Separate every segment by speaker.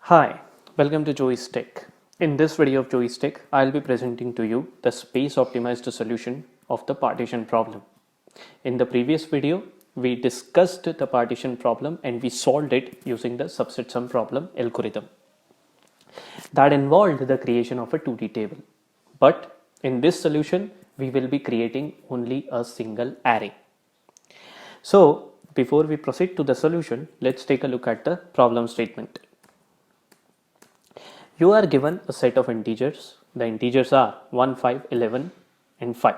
Speaker 1: Hi, welcome to Joystick. In this video of Joystick, I'll be presenting to you the space optimized solution of the partition problem. In the previous video, we discussed the partition problem and we solved it using the subset sum problem algorithm. That involved the creation of a 2D table. But in this solution, we will be creating only a single array. So, before we proceed to the solution, let's take a look at the problem statement. You are given a set of integers. The integers are 1, 5, 11 and 5.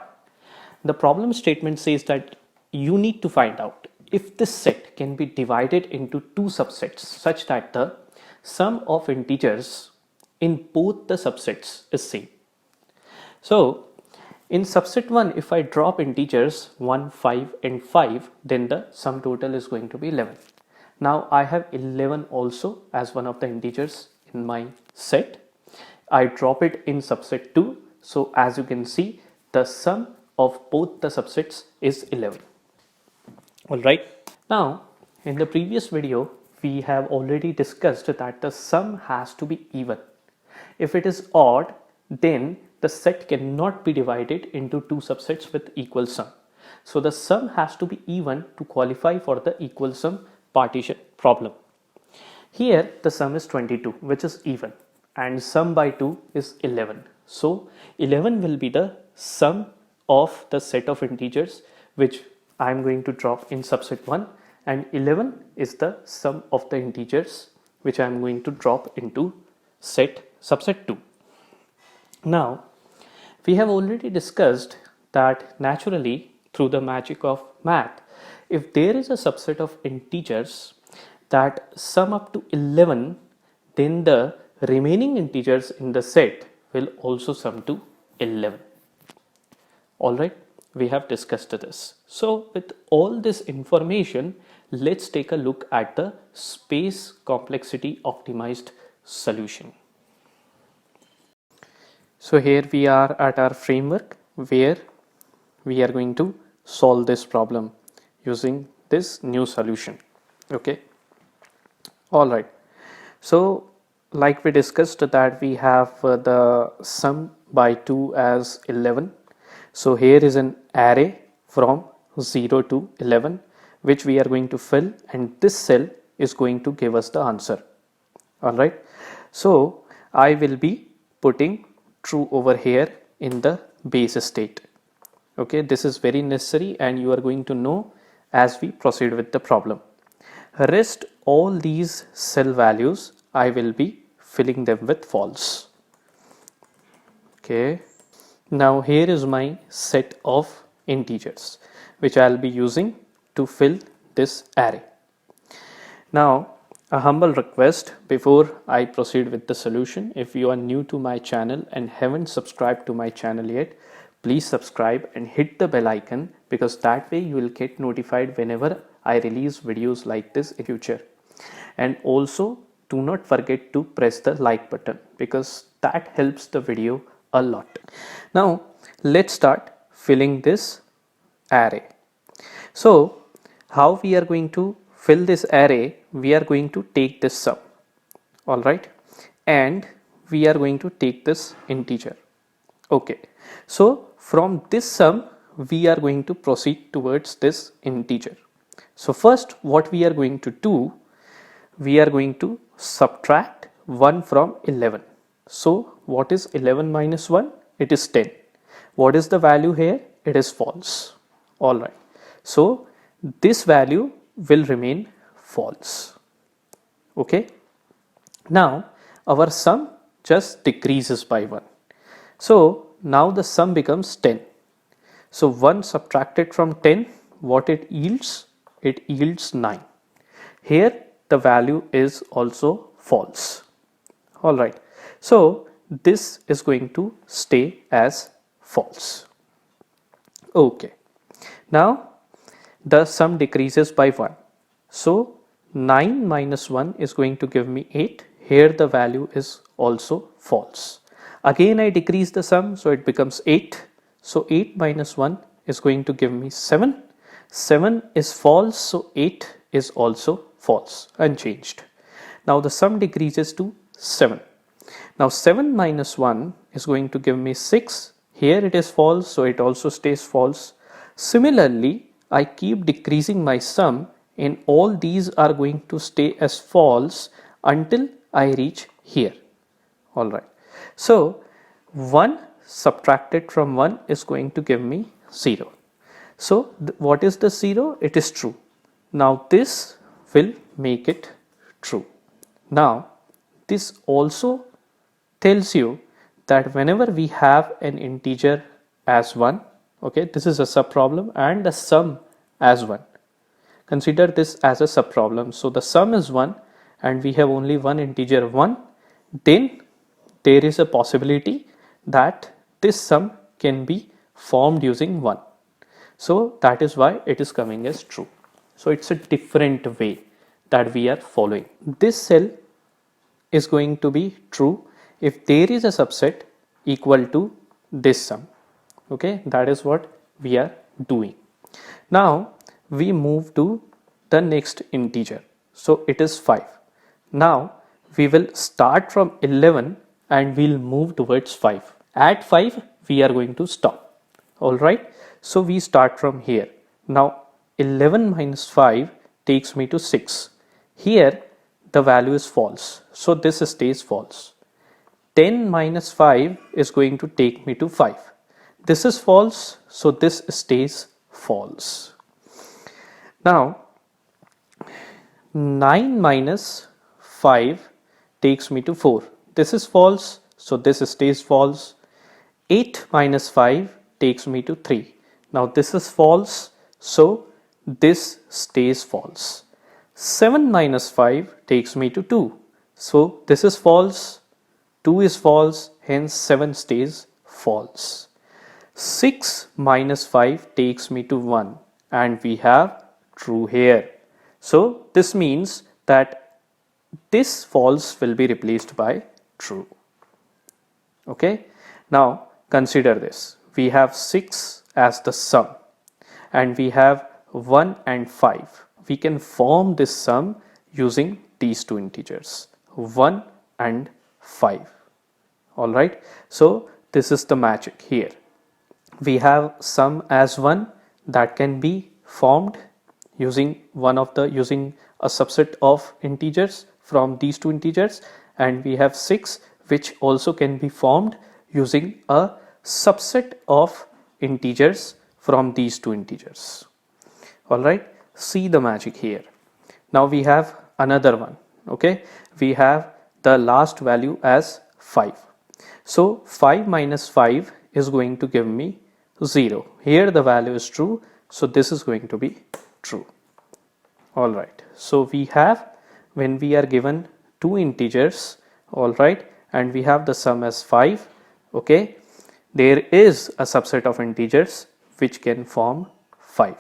Speaker 1: The problem statement says that you need to find out if this set can be divided into two subsets such that the sum of integers in both the subsets is same. So in subset 1, if I drop integers 1, 5 and 5, then the sum total is going to be 11. Now I have 11 also as one of the integers in my set. I drop it in subset 2. So as you can see, the sum of both the subsets is 11. Alright. Now in the previous video, we have already discussed that the sum has to be even. If it is odd, then the set cannot be divided into two subsets with equal sum. So the sum has to be even to qualify for the equal sum partition problem. Here the sum is 22, which is even, and sum by 2 is 11. So 11 will be the sum of the set of integers which I am going to drop in subset 1, and 11 is the sum of the integers which I am going to drop into subset 2. Now we have already discussed that naturally through the magic of math, if there is a subset of integers that sum up to 11, then the remaining integers in the set will also sum to 11. Alright, we have discussed this. So with all this information, let's take a look at the space complexity optimized solution. So here we are at our framework where we are going to solve this problem using this new solution. Okay. Alright. So like we discussed that we have the sum by 2 as 11. So here is an array from 0 to 11 which we are going to fill, and this cell is going to give us the answer. Alright. So I will be putting true over here in the base state. Okay, this is very necessary and you are going to know as we proceed with the problem. Rest all these cell values I will be filling them with false. Okay, now here is my set of integers which I will be using to fill this array. Now a humble request before I proceed with the solution: if you are new to my channel and haven't subscribed to my channel yet, please subscribe and hit the bell icon, because that way you will get notified whenever I release videos like this in future. And also do not forget to press the like button, because that helps the video a lot. Now let's start filling this array. So how we are going to fill this array? We are going to take this sum, alright, and we are going to take this integer. Okay, so from this sum we are going to proceed towards this integer. So first what we are going to do, we are going to subtract 1 from 11. So what is 11 minus 1? It is 10. What is the value here? It is false. Alright, so this value will remain false. Okay, now our sum just decreases by 1. So now the sum becomes 10. So 1 subtracted from 10, what it yields? It yields 9. Here the value is also false. Alright, so this is going to stay as false. Okay, now the sum decreases by 1. So 9 minus 1 is going to give me 8. Here the value is also false. Again I decrease the sum, so it becomes 8. So 8 minus 1 is going to give me 7. 7 is false, so 8 is also false, unchanged. Now the sum decreases to 7. Now 7 minus 1 is going to give me 6. Here it is false, so it also stays false. Similarly, I keep decreasing my sum and all these are going to stay as false until I reach here. Alright. So 1 subtracted from 1 is going to give me 0. So what is the 0? It is true. Now this will make it true. Now this also tells you that whenever we have an integer as 1, okay, this is a subproblem and the sum as 1. Consider this as a subproblem. So the sum is 1 and we have only one integer 1. Then there is a possibility that this sum can be formed using 1. So that is why it is coming as true. So it's a different way that we are following. This cell is going to be true if there is a subset equal to this sum. Okay, that is what we are doing. Now we move to the next integer. So it is 5. Now we will start from 11 and we'll move towards 5. At 5 we are going to stop. Alright, so we start from here. Now 11 minus 5 takes me to 6. Here the value is false, so this stays false. 10 minus 5 is going to take me to 5. This is false, so this stays false. Now 9 minus 5 takes me to 4. This is false, so this stays false. 8 minus 5 takes me to 3. Now this is false, so this stays false. 7 minus 5 takes me to 2. So this is false, 2 is false, hence 7 stays false. 6 minus 5 takes me to 1 and we have true here. So this means that this false will be replaced by true. Okay, now consider this. We have 6 as the sum and we have 1 and 5. We can form this sum using these two integers 1 and 5. Alright, so this is the magic here. We have sum as 1 that can be formed using using a subset of integers from these two integers, and we have 6 which also can be formed using a subset of integers from these two integers. Alright, see the magic here. Now we have another one. Okay, we have the last value as 5. So 5 minus 5 is going to give me 0. Here the value is true, so this is going to be true. Alright, so we have, when we are given two integers, alright, and we have the sum as 5, okay, there is a subset of integers which can form 5.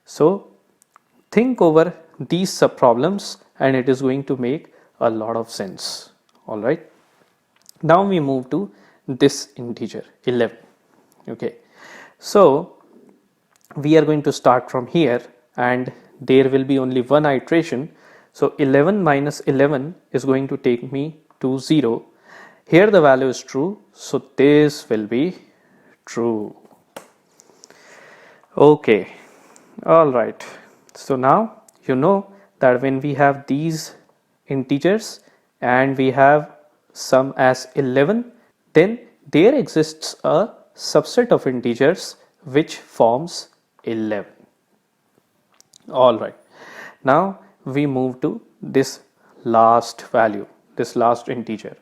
Speaker 1: So think over these subproblems and it is going to make a lot of sense. Alright, now we move to this integer 11. Okay, so we are going to start from here and there will be only one iteration. So 11 minus 11 is going to take me to 0. Here the value is true, so this will be true. Okay, alright, so now you know that when we have these integers and we have sum as 11, then there exists a subset of integers which forms 11. Alright, now we move to this last value, this last integer.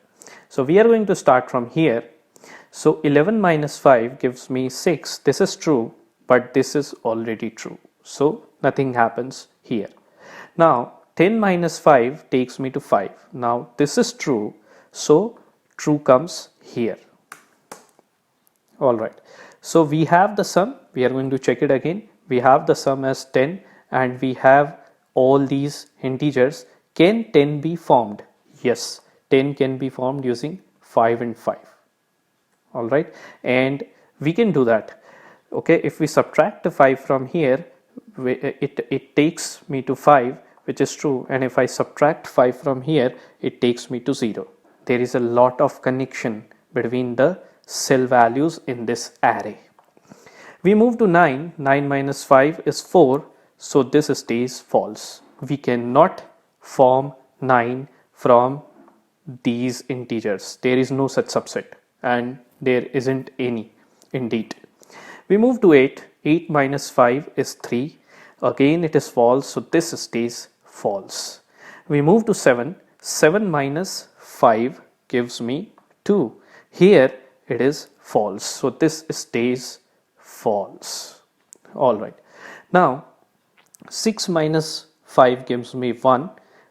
Speaker 1: So we are going to start from here. So 11 minus 5 gives me 6. This is true, but this is already true, so nothing happens here. Now 10 minus 5 takes me to 5. Now this is true, so true comes here. Alright, so we have the sum, we are going to check it again. We have the sum as 10 and we have all these integers. Can 10 be formed? Yes, 10 can be formed using 5 and 5. Alright, and we can do that. Okay, if we subtract the 5 from here, it takes me to 5, which is true, and if I subtract 5 from here, it takes me to 0. There is a lot of connection between the cell values in this array. We move to 9. 9 minus 5 is 4, so this stays false. We cannot form 9 from these integers. There is no such subset, and there isn't any indeed. We move to 8. 8 minus 5 is 3. Again it is false, so this stays false. We move to 7. 7 minus 5 gives me 2. Here it is false, so this stays false. Alright. Now 6 minus 5 gives me 1,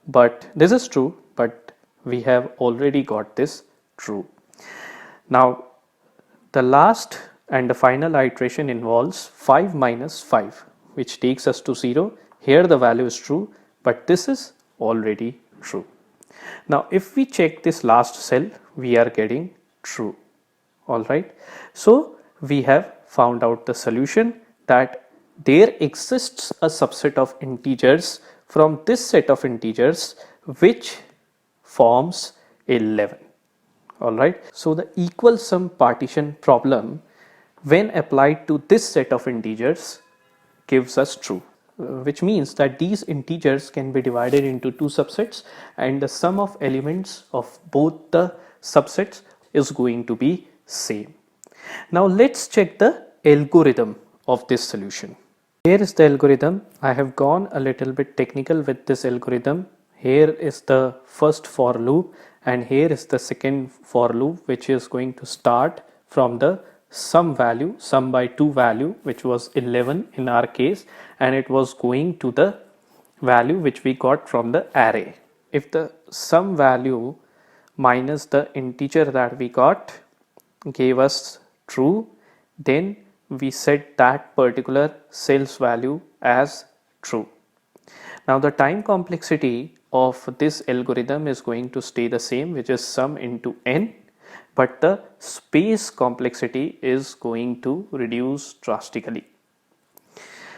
Speaker 1: but this is true, but we have already got this true. Now the last and the final iteration involves 5 minus 5, which takes us to 0. Here the value is true, but this is already true. Now if we check this last cell, we are getting true. Alright, so we have found out the solution, that there exists a subset of integers from this set of integers which forms 11. Alright, so the equal sum partition problem, when applied to this set of integers, gives us true, which means that these integers can be divided into two subsets, and the sum of elements of both the subsets is going to be same. Now let's check the algorithm of this solution. Here is the algorithm. I have gone a little bit technical with this algorithm. Here is the first for loop, and here is the second for loop, which is going to start from the sum value, sum by 2 value, which was 11 in our case, and it was going to the value which we got from the array. If the sum value minus the integer that we got gave us true, then we set that particular cell's value as true. Now the time complexity of this algorithm is going to stay the same, which is sum into n, but the space complexity is going to reduce drastically.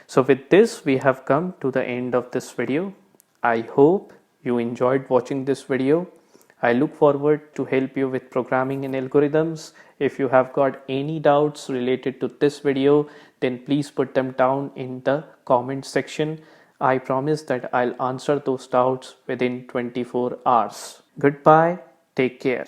Speaker 1: So with this, we have come to the end of this video. I hope you enjoyed watching this video. I look forward to help you with programming and algorithms. If you have got any doubts related to this video, then please put them down in the comment section. I promise that I'll answer those doubts within 24 hours. Goodbye. Take care.